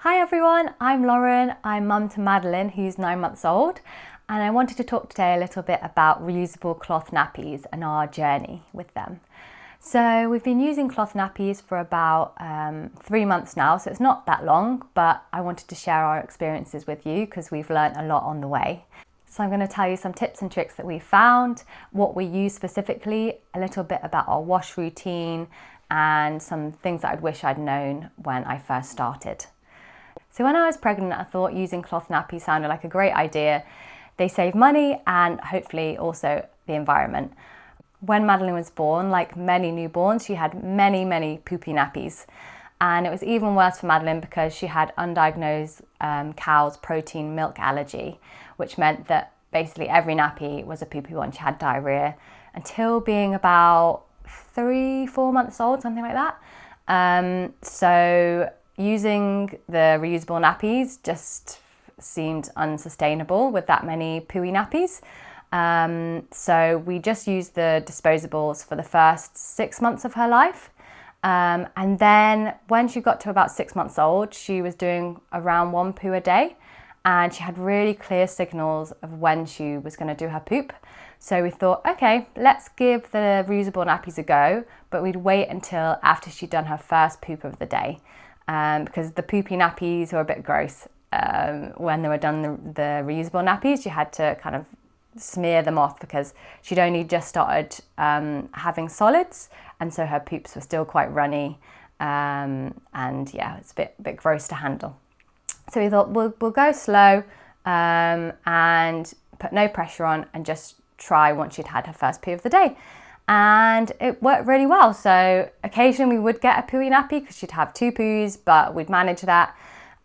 Hi everyone, I'm Lauren. I'm mum to Madeline, who's 9 months old, and I wanted to talk today a little bit about reusable cloth nappies and our journey with them. So we've been using cloth nappies for about 3 months now, so it's not that long, but I wanted to share our experiences with you because we've learned a lot on the way. So I'm going to tell you some tips and tricks that we found, what we use specifically, a little bit about our wash routine, and some things that I'd wish I'd known when I first started. So when I was pregnant, I thought using cloth nappies sounded like a great idea. They save money and hopefully also the environment. When Madeline was born, like many newborns, she had many poopy nappies. And it was even worse for Madeline because she had undiagnosed cow's protein milk allergy, which meant that basically every nappy was a poopy one. She had diarrhea until being about 3-4 months old, something like that. So using the reusable nappies just seemed unsustainable with that many pooey nappies. So we just used the disposables for the first 6 months of her life. And then when she got to about 6 months old, she was doing around 1 poo a day. And she had really clear signals of when she was going to do her poop. So we thought, okay, let's give the reusable nappies a go, but we'd wait until after she'd done her first poop of the day. Because the poopy nappies were a bit gross. When they were done, the reusable nappies, you had to kind of smear them off because she'd only just started having solids, and so her poops were still quite runny, and yeah, it's a bit gross to handle. So we thought we'll go slow and put no pressure on and just try once she'd had her first poo of the day. And it worked really well. So occasionally we would get a pooey nappy because she'd have 2 poos, but we'd manage that.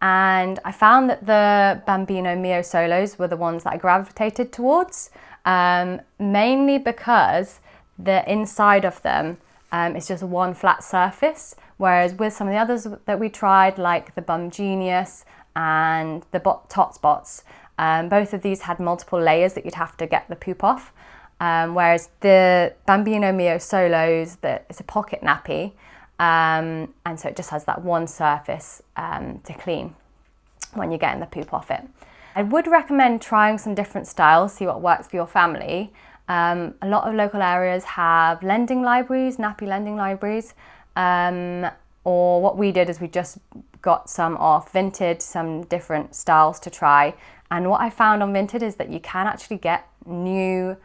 And I found that the Bambino Mio Solos were the ones that I gravitated towards, mainly because the inside of them is just one flat surface, whereas with some of the others that we tried, like the Bum Genius and the Tots Bots, both of these had multiple layers that you'd have to get the poop off. Whereas the Bambino Mio Solos, it's a pocket nappy, and so it just has that one surface to clean when you're getting the poop off it. I would recommend trying some different styles, see what works for your family. A lot of local areas have lending libraries, nappy lending libraries, or what we did is we just got some off Vinted, some different styles to try. And what I found on Vinted is that you can actually get new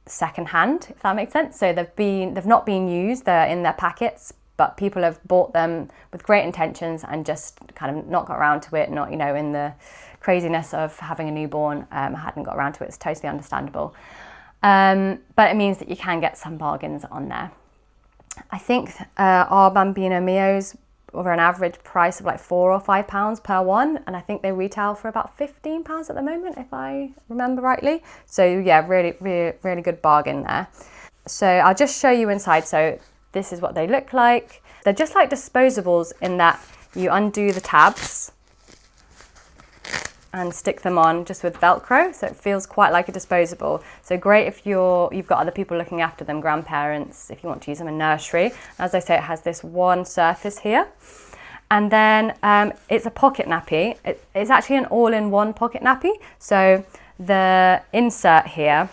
second-hand, if that makes sense. So they've not been used, they're in their packets, but people have bought them with great intentions and just kind of not got around to it, not, in the craziness of having a newborn, hadn't got around to it. It's totally understandable. But it means that you can get some bargains on there. I think our Bambino Mios over an average price of like £4 or £5 per one, and I think they retail for about £15 at the moment, if I remember rightly. So yeah, really good bargain there. So I'll just show you inside. So this is what they look like. They're just like disposables in that you undo the tabs and stick them on just with Velcro, so it feels quite like a disposable. So great if you've got other people looking after them, grandparents, if you want to use them in nursery. As I say, it has this one surface here. And then it's a pocket nappy. It's actually an all-in-one pocket nappy. So the insert here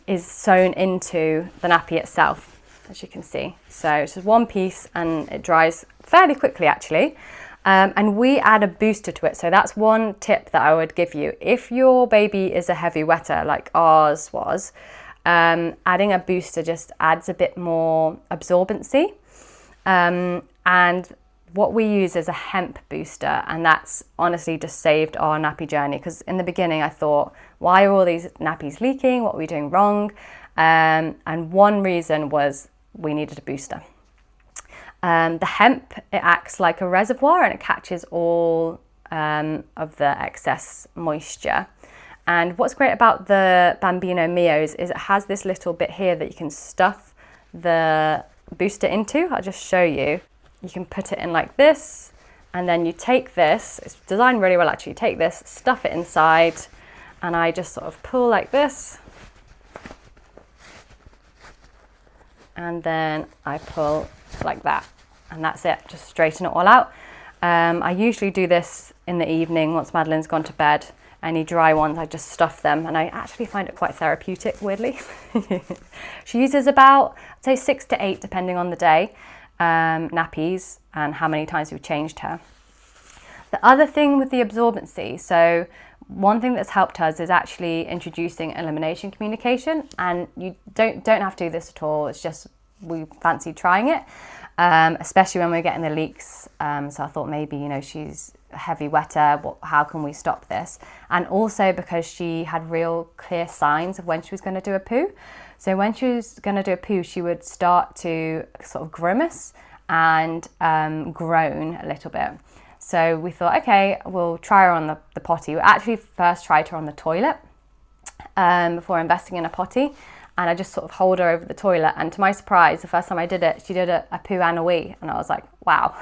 is sewn into the nappy itself, as you can see. So it's just one piece and it dries fairly quickly actually. And we add a booster to it. So that's one tip that I would give you. If your baby is a heavy wetter like ours was, adding a booster just adds a bit more absorbency. And what we use is a hemp booster, and that's honestly just saved our nappy journey, because in the beginning I thought, why are all these nappies leaking? What are we doing wrong? And one reason was we needed a booster. The hemp, it acts like a reservoir and it catches all of the excess moisture. And what's great about the Bambino Mios is it has this little bit here that you can stuff the booster into. I'll just show you. You can put it in like this, and then you take this, it's designed really well actually, you take this, stuff it inside, and I just sort of pull like this, and then I pull like that. and that's it, just straighten it all out. I usually do this in the evening once Madeline's gone to bed. Any dry ones, I just stuff them, and I actually find it quite therapeutic, weirdly. She uses about, I'd say 6 to 8, depending on the day, nappies and how many times we've changed her. The other thing with the absorbency, so one thing that's helped us is actually introducing elimination communication, and you don't have to do this at all. It's just we fancy trying it, especially when we're getting the leaks. So I thought maybe, you know, she's heavy wetter, how can we stop this? And also because she had real clear signs of when she was going to do a poo. So when she was going to do a poo, she would start to sort of grimace and groan a little bit. So we thought, okay, we'll try her on the potty. We actually first tried her on the toilet before investing in a potty. And I just sort of hold her over the toilet. And to my surprise, the first time I did it, she did a poo and a wee. And I was like, wow,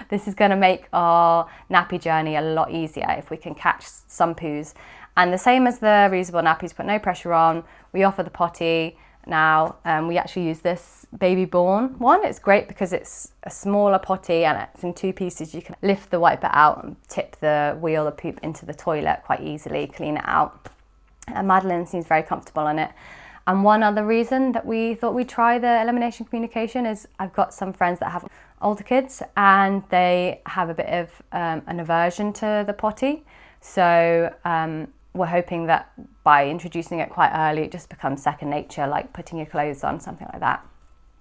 this is going to make our nappy journey a lot easier if we can catch some poos. And the same as the reusable nappies, put no pressure on. We offer the potty. Now, we actually use this baby born one. It's great because it's a smaller potty and it's in 2 pieces. You can lift the wiper out and tip the wheel of poop into the toilet quite easily, clean it out. And Madeline seems very comfortable in it. And one other reason that we thought we'd try the elimination communication is I've got some friends that have older kids and they have a bit of an aversion to the potty. So we're hoping that by introducing it quite early, it just becomes second nature, like putting your clothes on, something like that.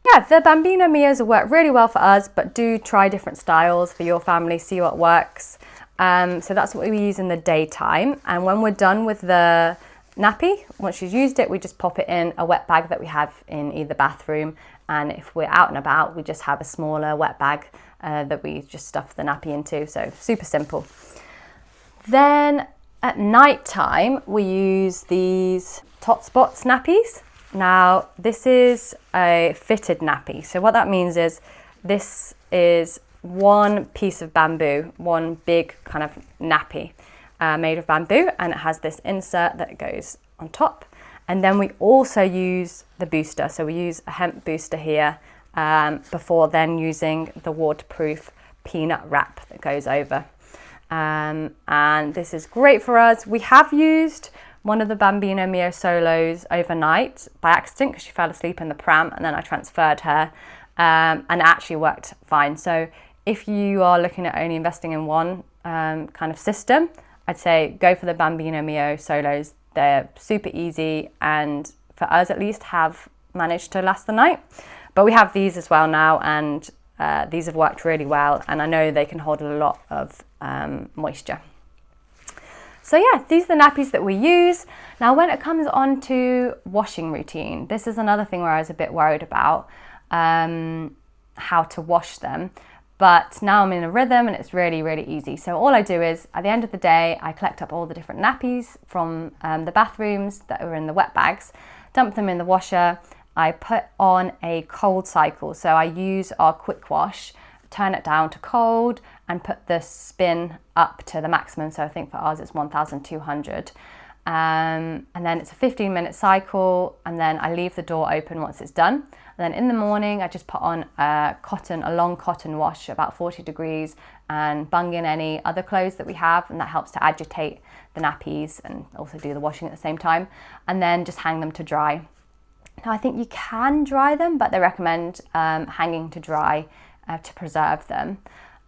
Yeah, the Bambino Mios work really well for us, but do try different styles for your family, see what works. So that's what we use in the daytime. And when we're done with the nappy, once she's used it, we just pop it in a wet bag that we have in either bathroom, and if we're out and about, we just have a smaller wet bag that we just stuff the nappy into. So super simple. Then at night time, we use these Tots Bots nappies. Now this is a fitted nappy, so what that means is this is one piece of bamboo, one big kind of nappy made of bamboo, and it has this insert that goes on top. And then we also use the booster, so we use a hemp booster here before then using the waterproof peanut wrap that goes over. And this is great for us. We have used one of the Bambino Mio Solos overnight by accident because she fell asleep in the pram, and then I transferred her and it actually worked fine. So if you are looking at only investing in one kind of system, I'd say go for the Bambino Mio Solos. They're super easy and for us at least have managed to last the night. But we have these as well now, and these have worked really well, and I know they can hold a lot of moisture. So yeah, these are the nappies that we use. Now when it comes on to washing routine, this is another thing where I was a bit worried about how to wash them. But now I'm in a rhythm and it's really, really easy. So all I do is at the end of the day, I collect up all the different nappies from the bathrooms that are in the wet bags, dump them in the washer. I put on a cold cycle. So I use our quick wash, turn it down to cold and put the spin up to the maximum. So I think for ours it's 1,200. And then it's a 15-minute cycle, and then I leave the door open once it's done. And then in the morning, I just put on a long cotton wash, about 40 degrees, and bung in any other clothes that we have, and that helps to agitate the nappies and also do the washing at the same time. And then just hang them to dry. Now I think you can dry them, but they recommend hanging to dry to preserve them.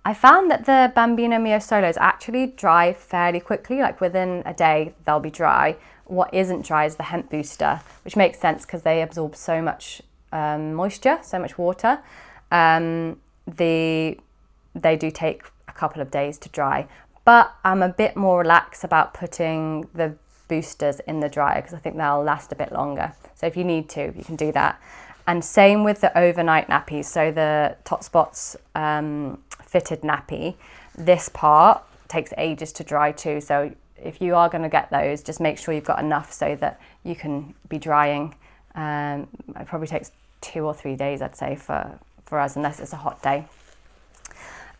I found that the Bambino Mio Solos actually dry fairly quickly, like within a day they'll be dry. What isn't dry is the hemp booster, which makes sense because they absorb so much moisture, so much water. They do take a couple of days to dry, but I'm a bit more relaxed about putting the boosters in the dryer because I think they'll last a bit longer. So if you need to, you can do that. And same with the overnight nappies. So the Tots Bots fitted nappy, this part takes ages to dry too. So if you are going to get those, just make sure you've got enough so that you can be drying. It probably takes 2 or 3 days, I'd say, for us, unless it's a hot day.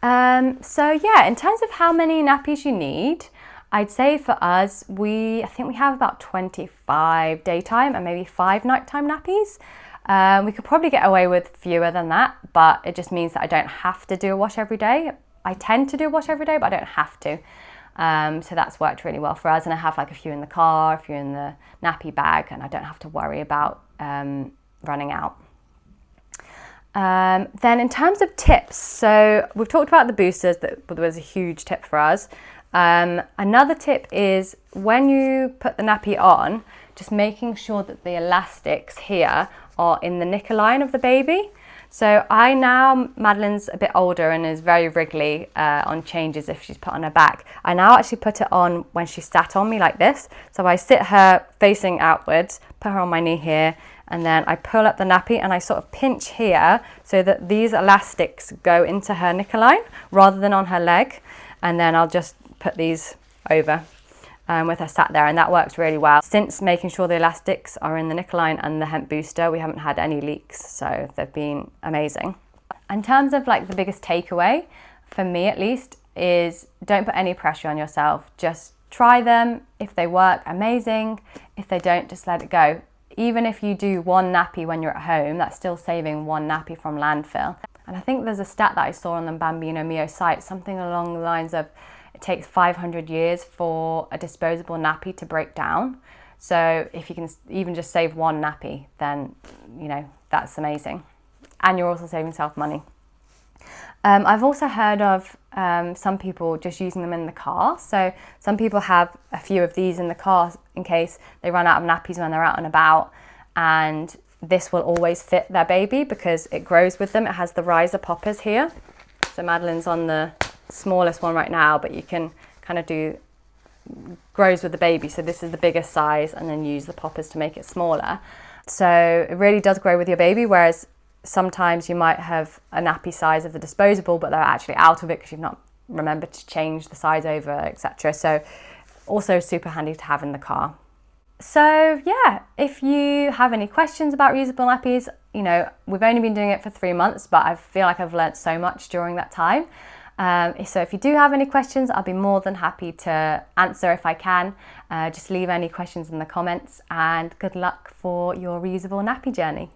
So yeah, in terms of how many nappies you need, I'd say for us, I think we have about 25 daytime and maybe 5 nighttime nappies. We could probably get away with fewer than that, but it just means that I don't have to do a wash every day. I tend to do a wash every day, but I don't have to. So that's worked really well for us. And I have like a few in the car, a few in the nappy bag, and I don't have to worry about running out. Then in terms of tips, so we've talked about the boosters, that was a huge tip for us. Another tip is when you put the nappy on, just making sure that the elastics here are in the knicker line of the baby. So Madeline's a bit older and is very wriggly on changes if she's put on her back. I now actually put it on when she sat on me like this. So I sit her facing outwards, put her on my knee here, and then I pull up the nappy and I sort of pinch here so that these elastics go into her knicker line rather than on her leg. And then I'll just put these over with her sat there, and that works really well. Since making sure the elastics are in the knicker line and the hemp booster, we haven't had any leaks, so they've been amazing. In terms of like the biggest takeaway, for me at least, is don't put any pressure on yourself. Just try them. If they work, amazing. If they don't, just let it go. Even if you do one nappy when you're at home, that's still saving one nappy from landfill. And I think there's a stat that I saw on the Bambino Mio site, something along the lines of it takes 500 years for a disposable nappy to break down. So if you can even just save one nappy, then, you know, that's amazing. And you're also saving yourself money. I've also heard of some people just using them in the car. So some people have a few of these in the car in case they run out of nappies when they're out and about. And this will always fit their baby because it grows with them. It has the riser poppers here. So Madeline's on the smallest one right now, but you can kind of do grows with the baby. So this is the biggest size, and then use the poppers to make it smaller. So it really does grow with your baby, whereas sometimes you might have a nappy size of the disposable, but they're actually out of it because you've not remembered to change the size over, etc. So also super handy to have in the car. So yeah, if you have any questions about reusable nappies, you know, we've only been doing it for 3 months, but I feel like I've learnt so much during that time. So if you do have any questions, I'll be more than happy to answer if I can. Just leave any questions in the comments, and good luck for your reusable nappy journey.